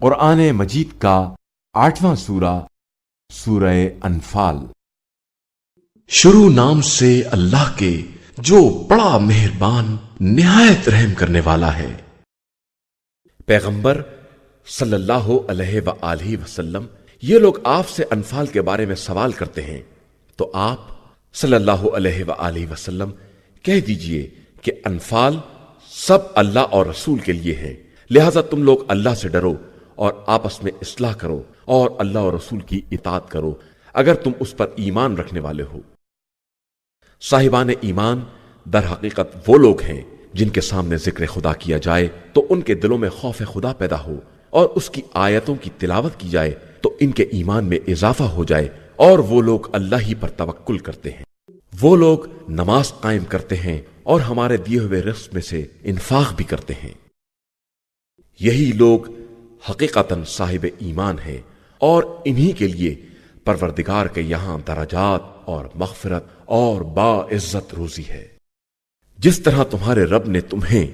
قرآن مجید کا 8واں سورہ، سورہ انفال۔ شروع نام سے اللہ کے جو بڑا مہربان نہایت رحم کرنے والا ہے۔ پیغمبر صلی اللہ علیہ وآلہ وسلم، یہ لوگ آپ سے انفال کے بارے میں سوال کرتے ہیں تو آپ صلی اللہ علیہ وآلہ وسلم کہہ دیجئے کہ انفال سب اللہ اور رسول کے لیے ہے، لہذا تم لوگ اللہ سے ڈرو اور آپس میں اصلاح کرو اور اللہ اور رسول کی اطاعت کرو اگر تم اس پر ایمان رکھنے والے ہو۔ صاحبان ایمان در حقیقت وہ لوگ ہیں جن کے سامنے ذکر خدا کیا جائے تو ان کے دلوں میں خوف خدا پیدا ہو، اور اس کی آیتوں کی تلاوت کی جائے تو ان کے ایمان میں اضافہ ہو جائے، اور وہ لوگ اللہ ہی پر توکل کرتے ہیں۔ وہ لوگ نماز قائم کرتے ہیں اور ہمارے دیے ہوئے رزق میں سے انفاق بھی کرتے ہیں۔ یہی لوگ حقیقتاً صاحب ایمان ہیں، اور انہی کے لیے پروردگار کے یہاں درجات اور مغفرت اور باعزت روزی ہے۔ جس طرح تمہارے رب نے تمہیں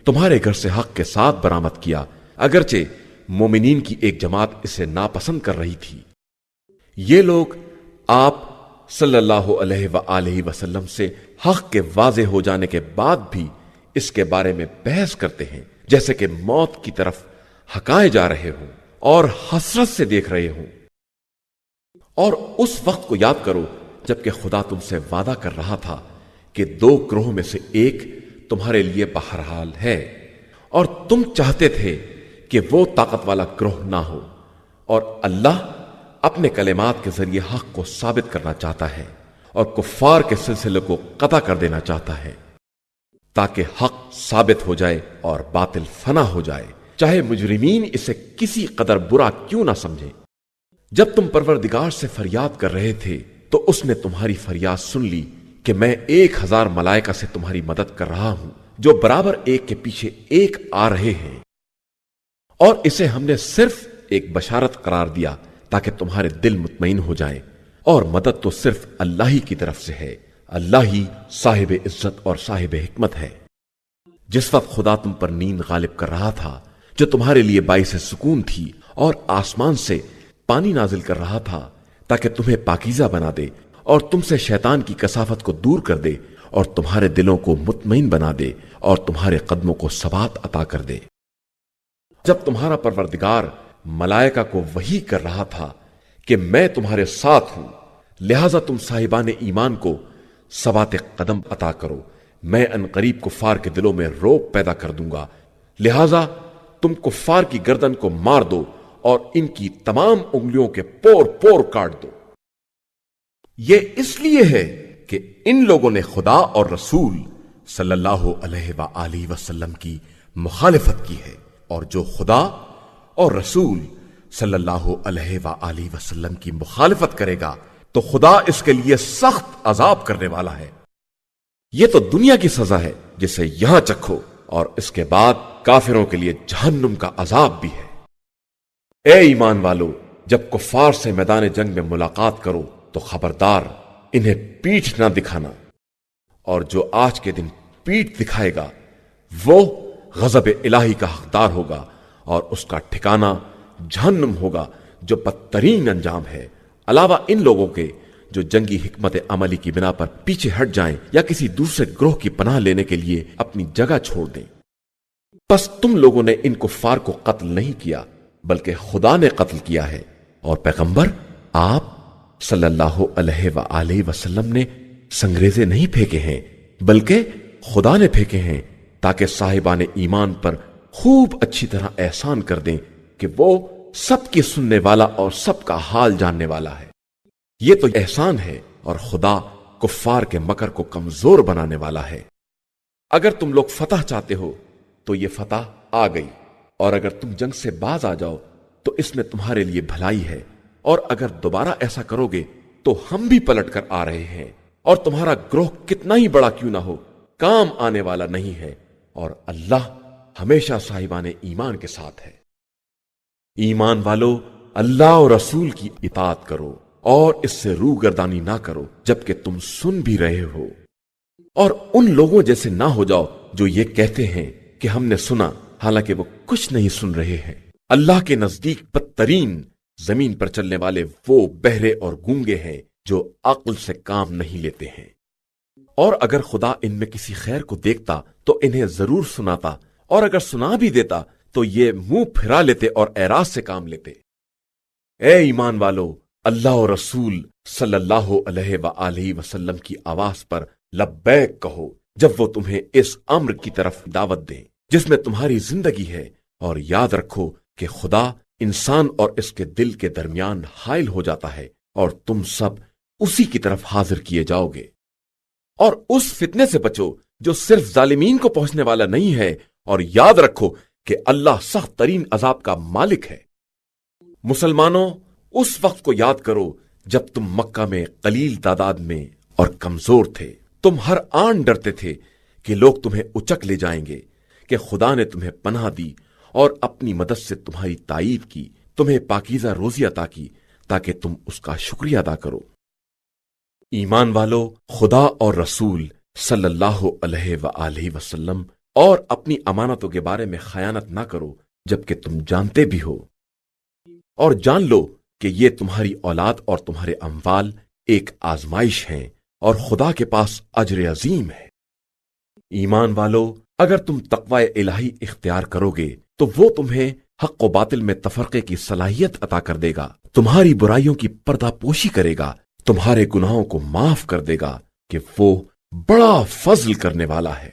تمہارے گھر سے حق کے ساتھ برآمد کیا، اگرچہ مومنین کی ایک جماعت اسے ناپسند کر رہی تھی۔ یہ لوگ آپ صلی اللہ علیہ وآلہ وسلم سے حق کے واضح ہو جانے کے بعد بھی اس کے بارے میں بحث کرتے ہیں، جیسے کہ موت کی طرف ہکائے جا رہے ہوں اور حسرت سے دیکھ رہے ہوں۔ اور اس وقت کو یاد کرو جبکہ خدا تم سے وعدہ کر رہا تھا کہ 2 گروہوں میں سے ایک تمہارے لیے بہرحال ہے، اور تم چاہتے تھے کہ وہ طاقت والا گروہ نہ ہو، اور اللہ اپنے کلمات کے ذریعے حق کو ثابت کرنا چاہتا ہے اور کفار کے سلسلے کو قطع کر دینا چاہتا ہے، تاکہ حق ثابت ہو جائے اور باطل فنا ہو جائے، چاہے مجرمین اسے کسی قدر برا کیوں نہ سمجھیں۔ جب تم پروردگار سے فریاد کر رہے تھے تو اس نے تمہاری فریاد سن لی کہ میں 1000 ملائکہ سے تمہاری مدد کر رہا ہوں، جو برابر ایک کے پیچھے ایک آ رہے ہیں، اور اسے ہم نے صرف ایک بشارت قرار دیا تاکہ تمہارے دل مطمئن ہو جائیں، اور مدد تو صرف اللہ ہی کی طرف سے ہے، اللہ ہی صاحب عزت اور صاحب حکمت ہے۔ جس وقت خدا تم پر نیند غالب کر رہا تھا جو تمہارے لیے باعث سکون تھی، اور آسمان سے پانی نازل کر رہا تھا تاکہ تمہیں پاکیزہ بنا دے اور تم سے شیطان کی کثافت کو دور کر دے اور تمہارے دلوں کو مطمئن بنا دے اور تمہارے قدموں کو ثبات عطا کر دے۔ جب تمہارا پروردگار ملائکہ کو وحی کر رہا تھا کہ میں تمہارے ساتھ ہوں، لہذا تم صاحبان ایمان کو ثبات قدم عطا کرو، میں عنقریب کفار کے دلوں میں رعب پیدا کر دوں گا، لہذا تم کفار کی گردن کو مار دو اور ان کی تمام انگلیوں کے پور پور کاٹ دو۔ یہ اس لیے ہے کہ ان لوگوں نے خدا اور رسول صلی اللہ علیہ وآلہ وسلم کی مخالفت کی ہے، اور جو خدا اور رسول صلی اللہ علیہ وآلہ وسلم کی مخالفت کرے گا تو خدا اس کے لیے سخت عذاب کرنے والا ہے۔ یہ تو دنیا کی سزا ہے جسے یہاں چکھو، اور اس کے بعد کافروں کے لیے جہنم کا عذاب بھی ہے۔ اے ایمان والو، جب کفار سے میدان جنگ میں ملاقات کرو تو خبردار انہیں پیٹھ نہ دکھانا، اور جو آج کے دن پیٹھ دکھائے گا وہ غضب الہی کا حقدار ہوگا، اور اس کا ٹھکانہ جہنم ہوگا جو بدترین انجام ہے، علاوہ ان لوگوں کے جو جنگی حکمت عملی کی بنا پر پیچھے ہٹ جائیں یا کسی دوسرے گروہ کی پناہ لینے کے لیے اپنی جگہ چھوڑ دیں۔ پس تم لوگوں نے ان کفار کو قتل نہیں کیا بلکہ خدا نے قتل کیا ہے، اور پیغمبر آپ صلی اللہ علیہ وآلہ وسلم نے سنگریزے نہیں پھینکے ہیں بلکہ خدا نے پھینکے ہیں، تاکہ صاحبان ایمان پر خوب اچھی طرح احسان کر دیں کہ وہ سب کی سننے والا اور سب کا حال جاننے والا ہے۔ یہ تو احسان ہے، اور خدا کفار کے مکر کو کمزور بنانے والا ہے۔ اگر تم لوگ فتح چاہتے ہو تو یہ فتح آ گئی، اور اگر تم جنگ سے باز آ جاؤ تو اس میں تمہارے لیے بھلائی ہے، اور اگر دوبارہ ایسا کرو گے تو ہم بھی پلٹ کر آ رہے ہیں، اور تمہارا گروہ کتنا ہی بڑا کیوں نہ ہو کام آنے والا نہیں ہے، اور اللہ ہمیشہ صاحبان ایمان کے ساتھ ہے۔ ایمان والو، اللہ اور رسول کی اطاعت کرو اور اس سے روگردانی نہ کرو جبکہ تم سن بھی رہے ہو، اور ان لوگوں جیسے نہ ہو جاؤ جو یہ کہتے ہیں کہ ہم نے سنا حالانکہ وہ کچھ نہیں سن رہے ہیں۔ اللہ کے نزدیک بدترین زمین پر چلنے والے وہ بہرے اور گونگے ہیں جو عقل سے کام نہیں لیتے ہیں۔ اور اگر خدا ان میں کسی خیر کو دیکھتا تو انہیں ضرور سناتا، اور اگر سنا بھی دیتا تو یہ منہ پھرا لیتے اور اعراض سے کام لیتے۔ اے ایمان والو، اللہ اور رسول صلی اللہ علیہ وآلہ وسلم کی آواز پر لبیک کہو جب وہ تمہیں اس امر کی طرف دعوت دیں جس میں تمہاری زندگی ہے، اور یاد رکھو کہ خدا انسان اور اس کے دل کے درمیان حائل ہو جاتا ہے، اور تم سب اسی کی طرف حاضر کیے جاؤ گے۔ اور اس فتنے سے بچو جو صرف ظالمین کو پہنچنے والا نہیں ہے، اور یاد رکھو کہ اللہ سخت ترین عذاب کا مالک ہے۔ مسلمانوں، اس وقت کو یاد کرو جب تم مکہ میں قلیل تعداد میں اور کمزور تھے۔ تم ہر آن ڈرتے تھے کہ لوگ تمہیں اچک لے جائیں گے، کہ خدا نے تمہیں پناہ دی اور اپنی مدد سے تمہاری تائید کی، تمہیں پاکیزہ روزی عطا کی تاکہ تم اس کا شکریہ ادا کرو۔ ایمان والو، خدا اور رسول صلی اللہ علیہ وآلہ وسلم اور اپنی امانتوں کے بارے میں خیانت نہ کرو جبکہ تم جانتے بھی ہو، اور جان لو کہ یہ تمہاری اولاد اور تمہارے اموال ایک آزمائش ہیں، اور خدا کے پاس اجر عظیم ہے۔ ایمان والو، اگر تم تقوی الہی اختیار کرو گے تو وہ تمہیں حق و باطل میں تفرقے کی صلاحیت عطا کر دے گا، تمہاری برائیوں کی پردہ پوشی کرے گا، تمہارے گناہوں کو معاف کر دے گا کہ وہ بڑا فضل کرنے والا ہے۔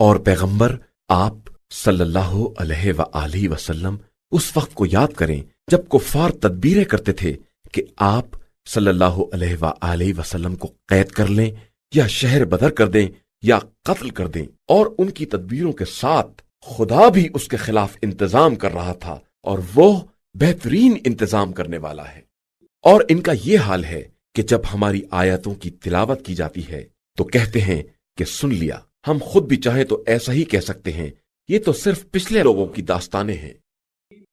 اور پیغمبر آپ صلی اللہ علیہ وآلہ وسلم اس وقت کو یاد کریں جب کفار تدبیریں کرتے تھے کہ آپ صلی اللہ علیہ وآلہ وسلم کو قید کر لیں یا شہر بدر کر دیں یا قتل کر دیں، اور ان کی تدبیروں کے ساتھ خدا بھی اس کے خلاف انتظام کر رہا تھا، اور وہ بہترین انتظام کرنے والا ہے۔ اور ان کا یہ حال ہے کہ جب ہماری آیتوں کی تلاوت کی جاتی ہے تو کہتے ہیں کہ سن لیا، ہم خود بھی چاہیں تو ایسا ہی کہہ سکتے ہیں، یہ تو صرف پچھلے لوگوں کی داستانیں ہیں۔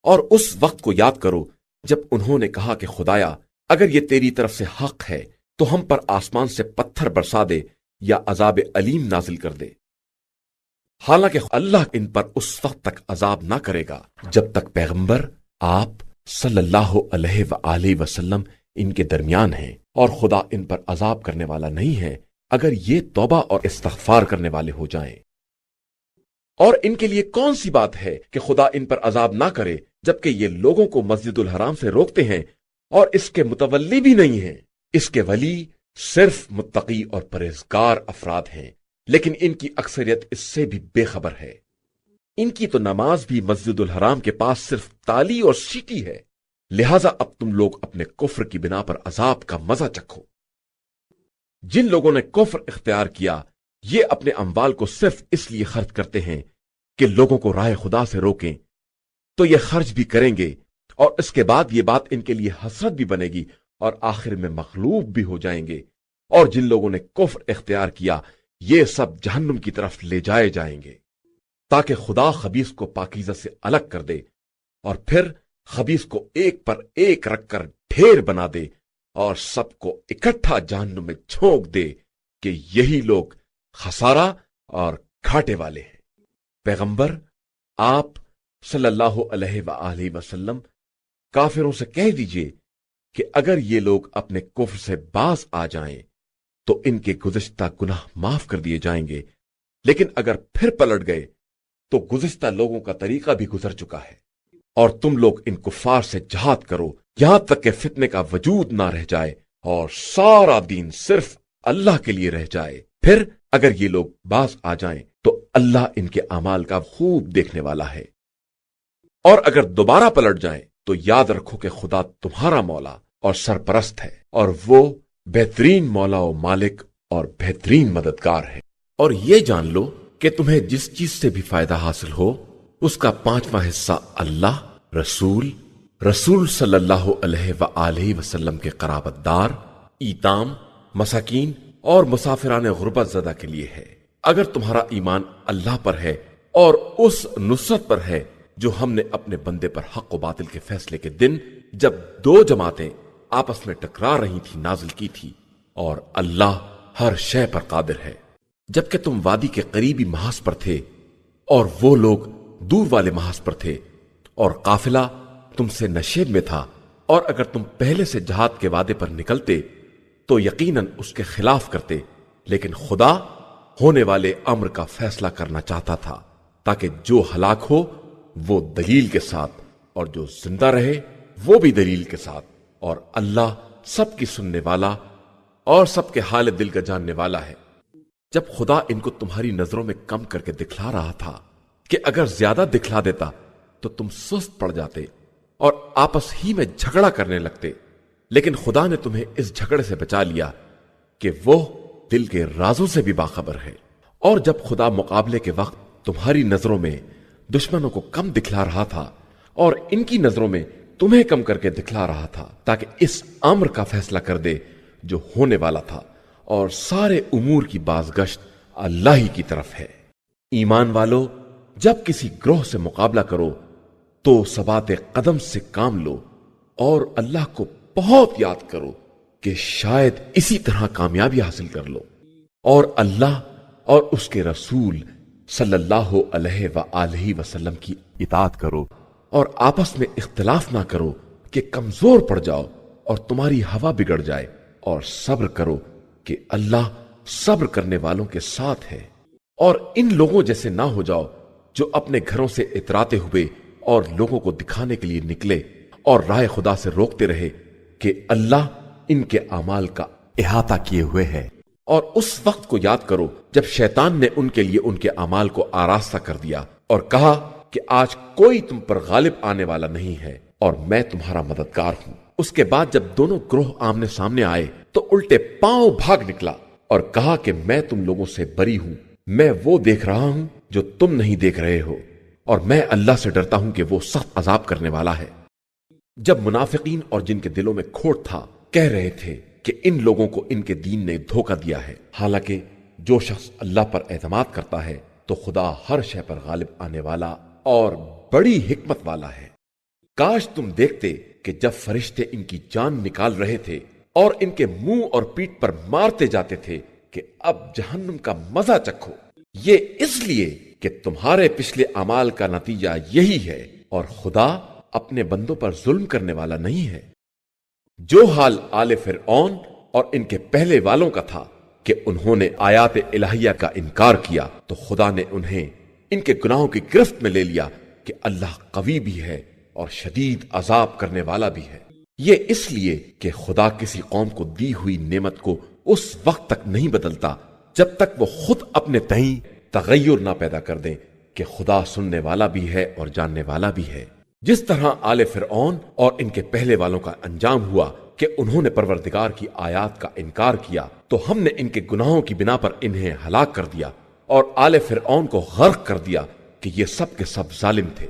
اور اس وقت کو یاد کرو جب انہوں نے کہا کہ خدایا، اگر یہ تیری طرف سے حق ہے تو ہم پر آسمان سے پتھر برسا دے یا عذاب علیم نازل کر دے۔ حالانکہ اللہ ان پر اس وقت تک عذاب نہ کرے گا جب تک پیغمبر آپ صلی اللہ علیہ وآلہ وسلم ان کے درمیان ہیں، اور خدا ان پر عذاب کرنے والا نہیں ہے اگر یہ توبہ اور استغفار کرنے والے ہو جائیں۔ اور ان کے لیے کون سی بات ہے کہ خدا ان پر عذاب نہ کرے جبکہ یہ لوگوں کو مسجد الحرام سے روکتے ہیں اور اس کے متولی بھی نہیں ہیں۔ اس کے ولی صرف متقی اور پرہیزگار افراد ہیں، لیکن ان کی اکثریت اس سے بھی بے خبر ہے۔ ان کی تو نماز بھی مسجد الحرام کے پاس صرف تالی اور سیٹی ہے، لہذا اب تم لوگ اپنے کفر کی بنا پر عذاب کا مزہ چکھو۔ جن لوگوں نے کفر اختیار کیا یہ اپنے اموال کو صرف اس لیے خرچ کرتے ہیں کہ لوگوں کو راہ خدا سے روکیں، تو یہ خرچ بھی کریں گے، اور اس کے بعد یہ بات ان کے لیے حسرت بھی بنے گی اور آخر میں مغلوب بھی ہو جائیں گے۔ اور جن لوگوں نے کفر اختیار کیا یہ سب جہنم کی طرف لے جائے جائیں گے، تاکہ خدا خبیث کو پاکیزہ سے الگ کر دے اور پھر خبیث کو ایک پر ایک رکھ کر ڈھیر بنا دے اور سب کو اکٹھا جہنم میں جھونک دے کہ یہی لوگ خسارہ اور گھاٹے والے ہیں۔ پیغمبر آپ صلی اللہ علیہ وآلہ وسلم کافروں سے کہہ دیجئے کہ اگر یہ لوگ اپنے کفر سے باز آ جائیں تو ان کے گزشتہ گناہ معاف کر دیے جائیں گے، لیکن اگر پھر پلٹ گئے تو گزشتہ لوگوں کا طریقہ بھی گزر چکا ہے۔ اور تم لوگ ان کفار سے جہاد کرو یہاں تک کہ فتنے کا وجود نہ رہ جائے اور سارا دین صرف اللہ کے لیے رہ جائے۔ پھر اگر یہ لوگ باز آ جائیں تو اللہ ان کے اعمال کا خوب دیکھنے والا ہے، اور اگر دوبارہ پلٹ جائیں تو یاد رکھو کہ خدا تمہارا مولا اور سرپرست ہے، اور وہ بہترین مولا و مالک اور بہترین مددگار ہے۔ اور یہ جان لو کہ تمہیں جس چیز سے بھی فائدہ حاصل ہو اس کا 5واں حصہ اللہ، رسول صلی اللہ علیہ وآلہ وسلم کے قرابت دار، ایتام، مساکین اور مسافران غربت زدہ کے لیے ہے۔ اگر تمہارا ایمان اللہ پر ہے اور اس نصرت پر ہے جو ہم نے اپنے بندے پر حق و باطل کے فیصلے کے دن جب دو جماعتیں آپس میں ٹکرا رہی تھی نازل کی تھی، اور اللہ ہر شے پر قادر ہے۔ جبکہ تم وادی کے قریبی محاذ پر تھے اور وہ لوگ دور والے محاذ پر تھے، اور قافلہ تم سے نشیب میں تھا، اور اگر تم پہلے سے جہاد کے وعدے پر نکلتے تو یقیناً اس کے خلاف کرتے، لیکن خدا ہونے والے امر کا فیصلہ کرنا چاہتا تھا تاکہ جو ہلاک ہو وہ دلیل کے ساتھ اور جو زندہ رہے وہ بھی دلیل کے ساتھ، اور اللہ سب کی سننے والا اور سب کے حال دل کا جاننے والا ہے۔ جب خدا ان کو تمہاری نظروں میں کم کر کے دکھلا رہا تھا کہ اگر زیادہ دکھلا دیتا تو تم سست پڑ جاتے اور آپس ہی میں جھگڑا کرنے لگتے، لیکن خدا نے تمہیں اس جھگڑے سے بچا لیا کہ وہ دل کے رازوں سے بھی باخبر ہے۔ اور جب خدا مقابلے کے وقت تمہاری نظروں میں دشمنوں کو کم دکھلا رہا تھا اور ان کی نظروں میں تمہیں کم کر کے دکھلا رہا تھا تاکہ اس امر کا فیصلہ کر دے جو ہونے والا تھا، اور سارے امور کی بازگشت اللہ ہی کی طرف ہے۔ ایمان والو، جب کسی گروہ سے مقابلہ کرو تو ثبات قدم سے کام لو اور اللہ کو بہت یاد کرو کہ شاید اسی طرح کامیابی حاصل کر لو، اور اللہ اور اس کے رسول صلی اللہ علیہ وآلہ وسلم کی اطاعت کرو، اور آپس میں اختلاف نہ کرو کہ کمزور پڑ جاؤ اور تمہاری ہوا بگڑ جائے، اور صبر کرو کہ اللہ صبر کرنے والوں کے ساتھ ہے۔ اور ان لوگوں جیسے نہ ہو جاؤ جو اپنے گھروں سے اتراتے ہوئے اور لوگوں کو دکھانے کے لیے نکلے اور راہ خدا سے روکتے رہے کہ اللہ ان کے اعمال کا احاطہ کیے ہوئے ہے۔ اور اس وقت کو یاد کرو جب شیطان نے ان کے لیے ان کے اعمال کو آراستہ کر دیا اور کہا کہ آج کوئی تم پر غالب آنے والا نہیں ہے اور میں تمہارا مددگار ہوں۔ اس کے بعد جب دونوں گروہ آمنے سامنے آئے تو الٹے پاؤں بھاگ نکلا اور کہا کہ میں تم لوگوں سے بری ہوں، میں وہ دیکھ رہا ہوں جو تم نہیں دیکھ رہے ہو، اور میں اللہ سے ڈرتا ہوں کہ وہ سخت عذاب کرنے والا ہے۔ جب منافقین اور جن کے دلوں میں کھوٹ تھا کہہ رہے تھے کہ ان لوگوں کو ان کے دین نے دھوکہ دیا ہے، حالانکہ جو شخص اللہ پر اعتماد کرتا ہے تو خدا ہر شے پر غالب آنے والا اور بڑی حکمت والا ہے۔ کاش تم دیکھتے کہ جب فرشتے ان کی جان نکال رہے تھے اور ان کے منہ اور پیٹھ پر مارتے جاتے تھے کہ اب جہنم کا مزہ چکھو، یہ اس لیے کہ تمہارے پچھلے اعمال کا نتیجہ یہی ہے، اور خدا اپنے بندوں پر ظلم کرنے والا نہیں ہے۔ جو حال آل فرعون اور ان کے پہلے والوں کا تھا کہ انہوں نے آیات الہیہ کا انکار کیا تو خدا نے انہیں ان کے گناہوں کی گرفت میں لے لیا کہ اللہ قوی بھی ہے اور شدید عذاب کرنے والا بھی ہے۔ یہ اس لیے کہ خدا کسی قوم کو دی ہوئی نعمت کو اس وقت تک نہیں بدلتا جب تک وہ خود اپنے تئیں تغیر نہ پیدا کر دیں کہ خدا سننے والا بھی ہے اور جاننے والا بھی ہے۔ جس طرح آل فرعون اور ان کے پہلے والوں کا انجام ہوا کہ انہوں نے پروردگار کی آیات کا انکار کیا تو ہم نے ان کے گناہوں کی بنا پر انہیں ہلاک کر دیا اور آل فرعون کو غرق کر دیا کہ یہ سب کے سب ظالم تھے۔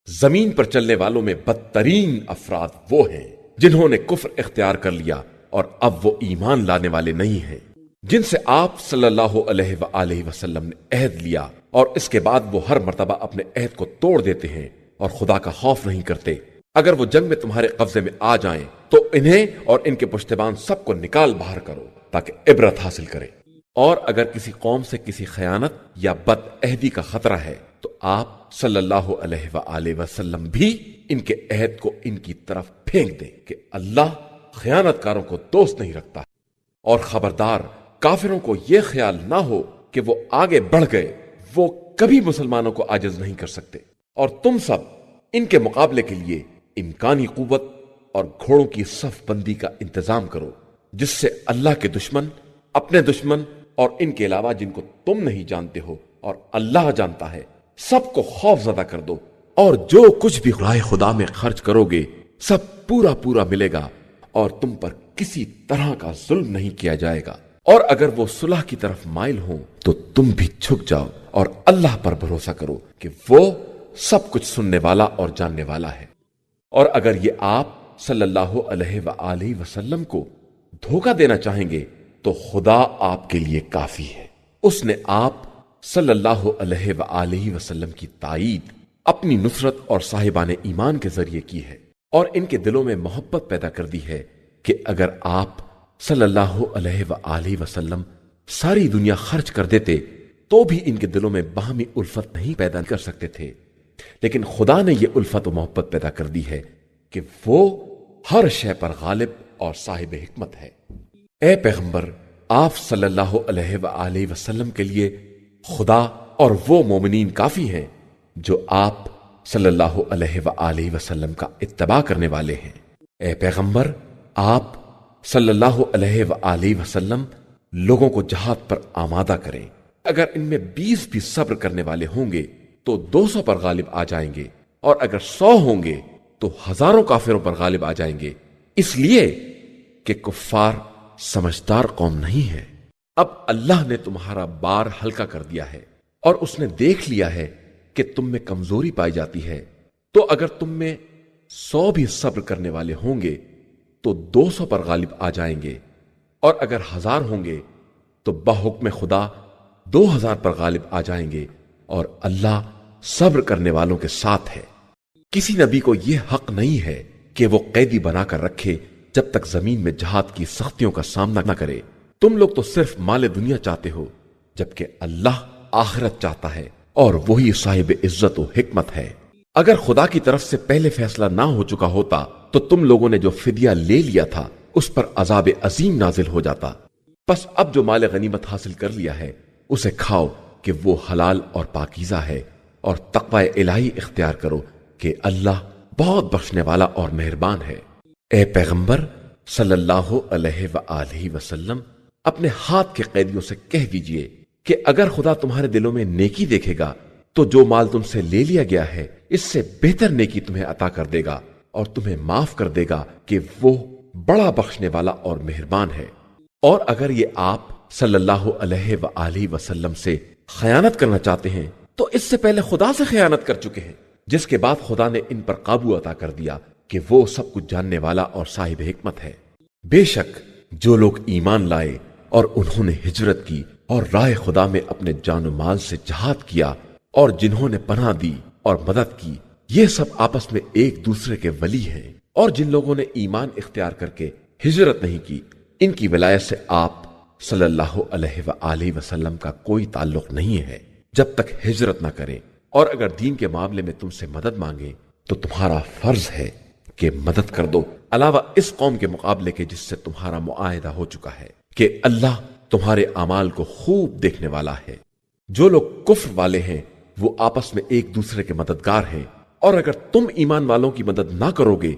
زمین پر چلنے والوں میں بدترین افراد وہ ہیں جنہوں نے کفر اختیار کر لیا اور اب وہ ایمان لانے والے نہیں ہیں، جن سے آپ صلی اللہ علیہ وآلہ وسلم نے عہد لیا، اور اس کے بعد وہ ہر مرتبہ اپنے عہد کو توڑ دیتے ہیں اور خدا کا خوف نہیں کرتے۔ اگر وہ جنگ میں تمہارے قبضے میں آ جائیں تو انہیں اور ان کے پشتبان سب کو نکال باہر کرو تاکہ عبرت حاصل کریں۔ اور اگر کسی قوم سے کسی خیانت یا بد عہدی کا خطرہ ہے تو آپ صلی اللہ علیہ وآلہ وسلم بھی ان کے عہد کو ان کی طرف پھینک دیں کہ اللہ خیانت کاروں کو دوست نہیں رکھتا۔ اور خبردار، کافروں کو یہ خیال نہ ہو کہ وہ آگے بڑھ گئے، وہ کبھی مسلمانوں کو عاجز نہیں کر سکتے۔ اور تم سب ان کے مقابلے کے لیے امکانی قوت اور گھوڑوں کی صف بندی کا انتظام کرو، جس سے اللہ کے دشمن، اپنے دشمن اور ان کے علاوہ جن کو تم نہیں جانتے ہو اور اللہ جانتا ہے، سب کو خوف زدہ کر دو۔ اور جو کچھ بھی راہ خدا میں خرچ کرو گے سب پورا پورا ملے گا، اور تم پر کسی طرح کا ظلم نہیں کیا جائے گا۔ اور اگر وہ صلح کی طرف مائل ہوں تو تم بھی جھک جاؤ اور اللہ پر بھروسہ کرو کہ وہ سب کچھ سننے والا اور جاننے والا ہے۔ اور اگر یہ آپ صلی اللہ علیہ وآلہ وسلم کو دھوکہ دینا چاہیں گے تو خدا آپ کے لیے کافی ہے۔ اس نے آپ صلی اللہ علیہ وآلہ وسلم کی تائید اپنی نصرت اور صاحبان ایمان کے ذریعے کی ہے، اور ان کے دلوں میں محبت پیدا کر دی ہے کہ اگر آپ صلی اللہ علیہ وآلہ وسلم ساری دنیا خرچ کر دیتے تو بھی ان کے دلوں میں باہمی الفت نہیں پیدا کر سکتے تھے، لیکن خدا نے یہ الفت و محبت پیدا کر دی ہے کہ وہ ہر شے پر غالب اور صاحب حکمت ہے۔ اے پیغمبر، آپ صلی اللہ علیہ وآلہ وسلم کے لیے خدا اور وہ مومنین کافی ہیں جو آپ صلی اللہ علیہ وآلہ وسلم کا اتباع کرنے والے ہیں۔ اے پیغمبر، آپ صلی اللہ علیہ وآلہ وسلم لوگوں کو جہاد پر آمادہ کریں۔ اگر ان میں 20 بھی صبر کرنے والے ہوں گے تو 200 پر غالب آ جائیں گے، اور اگر 100 ہوں گے تو ہزاروں کافروں پر غالب آ جائیں گے، اس لیے کہ کفار سمجھدار قوم نہیں ہے۔ اب اللہ نے تمہارا بار ہلکا کر دیا ہے اور اس نے دیکھ لیا ہے کہ تم میں کمزوری پائی جاتی ہے، تو اگر تم میں 100 بھی صبر کرنے والے ہوں گے تو 200 پر غالب آ جائیں گے، اور اگر 1000 ہوں گے تو بحکم خدا 2000 پر غالب آ جائیں گے، اور اللہ صبر کرنے والوں کے ساتھ ہے۔ کسی نبی کو یہ حق نہیں ہے کہ وہ قیدی بنا کر رکھے جب تک زمین میں جہاد کی سختیوں کا سامنا نہ کرے۔ تم لوگ تو صرف مال دنیا چاہتے ہو، جبکہ اللہ آخرت چاہتا ہے، اور وہی صاحب عزت و حکمت ہے۔ اگر خدا کی طرف سے پہلے فیصلہ نہ ہو چکا ہوتا تو تم لوگوں نے جو فدیہ لے لیا تھا اس پر عذاب عظیم نازل ہو جاتا۔ پس اب جو مال غنیمت حاصل کر لیا ہے اسے کھاؤ کہ وہ حلال اور پاکیزہ ہے، اور تقوی الہی اختیار کرو کہ اللہ بہت بخشنے والا اور مہربان ہے۔ اے پیغمبر صلی اللہ علیہ وآلہ وسلم، اپنے ہاتھ کے قیدیوں سے کہہ دیجئے کہ اگر خدا تمہارے دلوں میں نیکی دیکھے گا تو جو مال تم سے لے لیا گیا ہے اس سے بہتر نیکی تمہیں عطا کر دے گا، اور تمہیں معاف کر دے گا کہ وہ بڑا بخشنے والا اور مہربان ہے۔ اور اگر یہ آپ صلی اللہ علیہ وآلہ وسلم سے خیانت کرنا چاہتے ہیں تو اس سے پہلے خدا سے خیانت کر چکے ہیں، جس کے بعد خدا نے ان پر قابو عطا کر دیا کہ وہ سب کچھ جاننے والا اور صاحب حکمت ہے۔ بے شک جو لوگ ایمان لائے اور انہوں نے ہجرت کی اور راہ خدا میں اپنے جان و مال سے جہاد کیا، اور جنہوں نے پناہ دی اور مدد کی، یہ سب آپس میں ایک دوسرے کے ولی ہیں۔ اور جن لوگوں نے ایمان اختیار کر کے ہجرت نہیں کی، ان کی ولایت سے آپ صلی اللہ علیہ وآلہ وسلم کا کوئی تعلق نہیں ہے جب تک ہجرت نہ کریں۔ اور اگر دین کے معاملے میں تم سے مدد مانگے تو تمہارا فرض ہے کہ مدد کر دو، علاوہ اس قوم کے مقابلے کے جس سے تمہارا معاہدہ ہو چکا ہے کہ اللہ تمہارے اعمال کو خوب دیکھنے والا ہے۔ جو لوگ کفر والے ہیں وہ آپس میں ایک دوسرے کے مددگار ہیں، اور اگر تم ایمان والوں کی مدد نہ کرو گے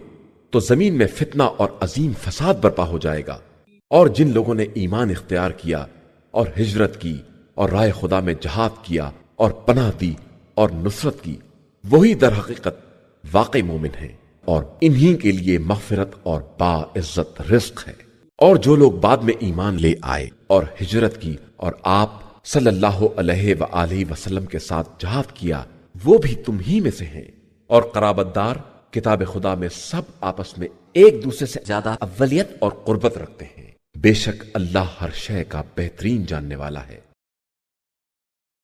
تو زمین میں فتنہ اور عظیم فساد برپا ہو جائے گا۔ اور جن لوگوں نے ایمان اختیار کیا اور ہجرت کی اور راہ خدا میں جہاد کیا اور پناہ دی اور نصرت کی، وہی در حقیقت واقعی مومن ہیں، اور انہی کے لیے مغفرت اور باعزت رزق ہے۔ اور جو لوگ بعد میں ایمان لے آئے اور ہجرت کی اور آپ صلی اللہ علیہ وآلہ وسلم کے ساتھ جہاد کیا، وہ بھی تم ہی میں سے ہیں۔ اور قرابت دار کتاب خدا میں سب آپس میں ایک دوسرے سے زیادہ اولیت اور قربت رکھتے ہیں۔ بے شک اللہ ہر شے کا بہترین جاننے والا ہے۔